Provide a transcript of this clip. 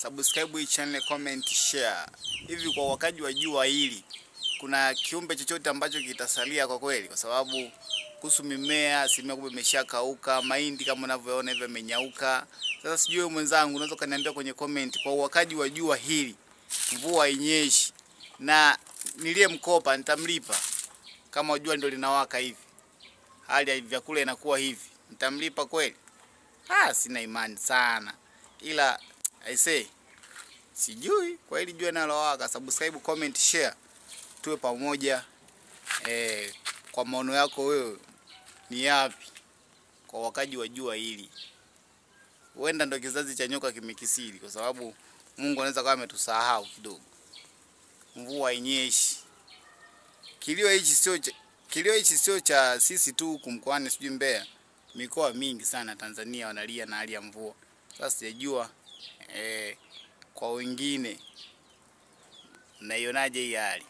subscribe hii channel, comment, share. Hivi kwa wakaji wa jua hili kuna kiumbe chochote ambacho kitasalia kwa kweli? Kwa sababu kuhusu mimea, simia kumbe imeshakauka, mahindi kama unavyoona hivi yamenyauka. Sasa sijui mwenzangu unaweza kaniambia kwenye comment, kwa wakaji wa jua hili mvua inyeshi na nilie mkopa nitamlipa kama jua ndio linawaka hivi, hali ya vyakula inakuwa hivi, nitamlipa kweli? Sina imani sana, ila I say sijui kwa hili jua linalowaka. Subscribe, comment, share, tuwe pamoja. Kwa maono yako wewe ni yapi kwa wakaji wa jua hili? Huenda ndo kizazi cha nyoka kimekisiri, kwa sababu Mungu anaweza kama ametusahau kidogo. Mvua inyeshi. Kilio hichi sio cha sisi tu huku mkoani sijui Mbeya. Mikoa mingi sana Tanzania wanalia na hali ya mvua. Sasa sijajua kwa wengine naionaje hii hali.